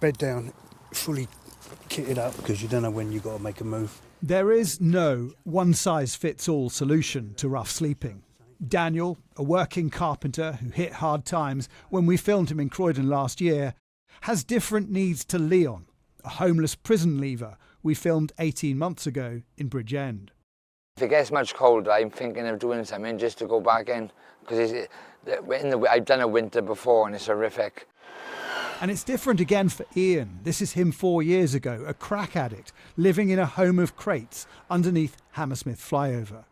bed down, fully kitted up, because you don't know when you've got to make a move. There is no one-size-fits-all solution to rough sleeping. Daniel, a working carpenter who hit hard times when we filmed him in Croydon last year, has different needs to Leon, a homeless prison leaver we filmed 18 months ago in Bridgend. If it gets much colder, I'm thinking of doing something just to go back in, because I've done a winter before and it's horrific. And it's different again for Ian. This is him 4 years ago, a crack addict, living in a home of crates underneath Hammersmith flyover.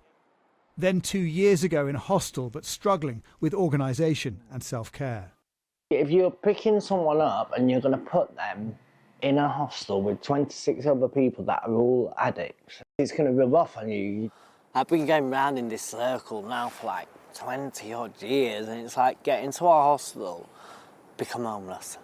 Then 2 years ago in a hostel, but struggling with organisation and self-care. If you're picking someone up and you're going to put them in a hostel with 26 other people that are all addicts, it's going to rub off on you. I've been going round in this circle now for like 20 odd years, and it's like get into a hostel, become homeless.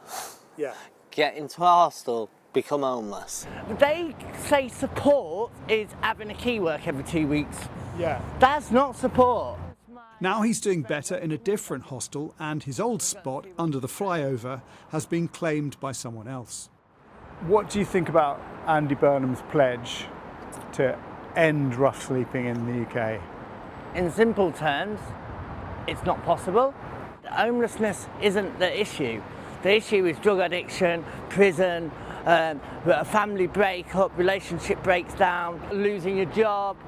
Yeah. Get into a hostel, become homeless. They say support is having a key work every 2 weeks. Yeah. That's not support. Now he's doing better in a different hostel, and his old spot under the flyover has been claimed by someone else. What do you think about Andy Burnham's pledge to end rough sleeping in the UK? In simple terms, it's not possible. Homelessness isn't the issue. The issue is drug addiction, prison, a family breakup, relationship breaks down, losing your job.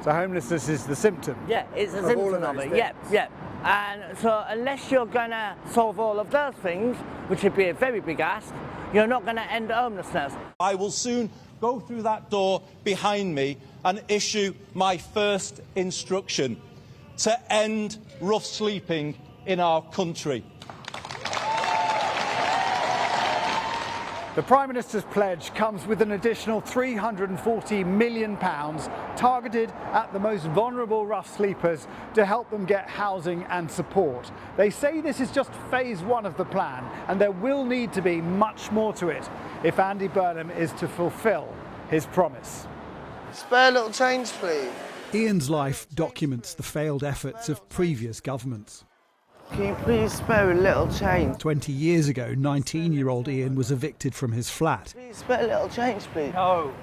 So homelessness is the symptom? Yeah, it's a symptom of it. Yeah. And so unless you're going to solve all of those things, which would be a very big ask, you're not going to end homelessness. I will soon go through that door behind me and issue my first instruction to end rough sleeping in our country. The Prime Minister's pledge comes with an additional £340 million targeted at the most vulnerable rough sleepers to help them get housing and support. They say this is just phase one of the plan, and there will need to be much more to it if Andy Burnham is to fulfil his promise. Spare a little change, please. Ian's life documents the failed efforts of previous governments. Can you please spare a little change? 20 years ago, 19-year-old Ian was evicted from his flat. Please spare a little change, please. No.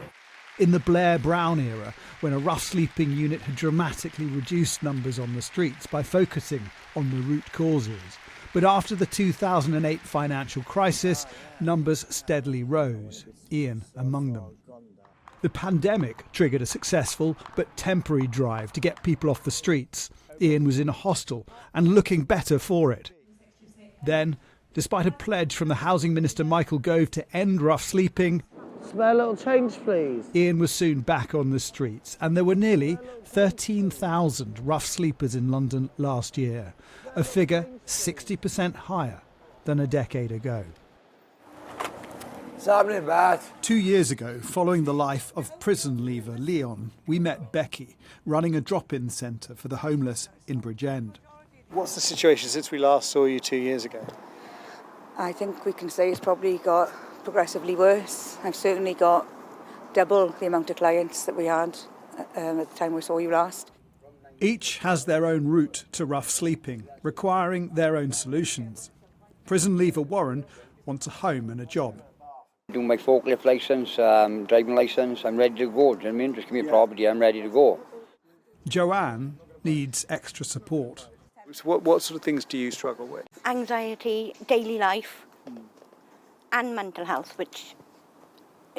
In the Blair-Brown era, when a rough sleeping unit had dramatically reduced numbers on the streets by focusing on the root causes. But after the 2008 financial crisis, numbers steadily rose, Ian among them. The pandemic triggered a successful but temporary drive to get people off the streets. Ian was in a hostel and looking better for it. Then, despite a pledge from the Housing Minister Michael Gove to end rough sleeping, Spare a little change, please. Ian was soon back on the streets, and there were nearly 13,000 rough sleepers in London last year, a figure 60% higher than a decade ago. What's happening, Matt? 2 years ago, following the life of prison leaver Leon, we met Becky, running a drop-in centre for the homeless in Bridgend. What's the situation since we last saw you 2 years ago? I think we can say it's probably got progressively worse. I've certainly got double the amount of clients that we had at the time we saw you last. Each has their own route to rough sleeping, requiring their own solutions. Prison leaver Warren wants a home and a job. Doing my forklift licence, driving licence, I'm ready to go. Do you know what I mean? Just give me a property, I'm ready to go. Joanne needs extra support. So what sort of things do you struggle with? Anxiety, daily life, and mental health, which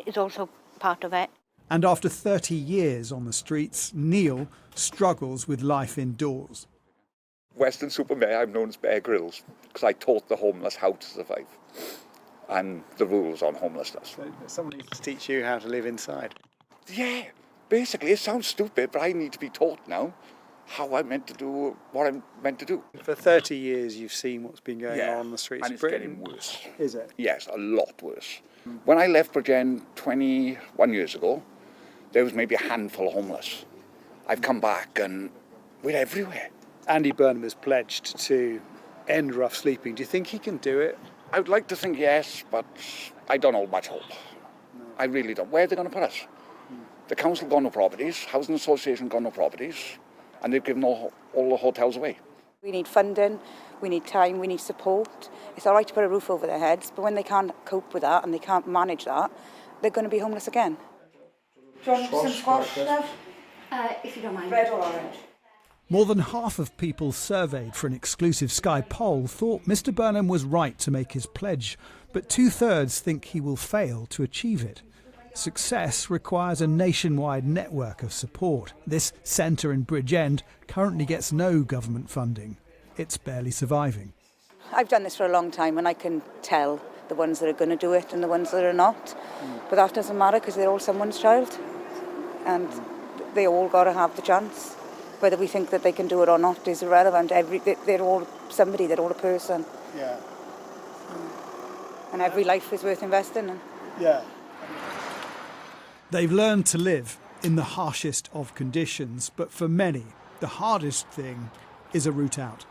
is also part of it. And after 30 years on the streets, Neil struggles with life indoors. Weston-super-Mare, I'm known as Bear Grylls, because I taught the homeless how to survive and the rules on homelessness. So someone needs to teach you how to live inside. Yeah, basically, it sounds stupid, but I need to be taught now how I'm meant to do what I'm meant to do. For 30 years, you've seen what's been going on the streets and of it's Britain. getting worse. Is it? Yes, a lot worse. When I left Bridgend 21 years ago, there was maybe a handful of homeless. I've come back and we're everywhere. Andy Burnham has pledged to end rough sleeping. Do you think he can do it? I would like to think yes, but I don't hold much hope. No. I really don't. Where are they going to put us? The council got no properties, housing association got no properties, and they've given all the hotels away. We need funding, we need time, we need support. It's all right to put a roof over their heads, but when they can't cope with that and they can't manage that, they're going to be homeless again. Do you want some squash, love? If you don't mind. Red or orange? More than half of people surveyed for an exclusive Sky poll thought Mr Burnham was right to make his pledge, but 2/3 think he will fail to achieve it. Success requires a nationwide network of support. This centre in Bridgend currently gets no government funding. It's barely surviving. I've done this for a long time and I can tell the ones that are going to do it and the ones that are not. But that doesn't matter because they're all someone's child. And they all got to have the chance. Whether we think that they can do it or not is irrelevant. They're all somebody, they're all a person. Yeah. And every life is worth investing in. Yeah. They've learned to live in the harshest of conditions, but for many, the hardest thing is a route out.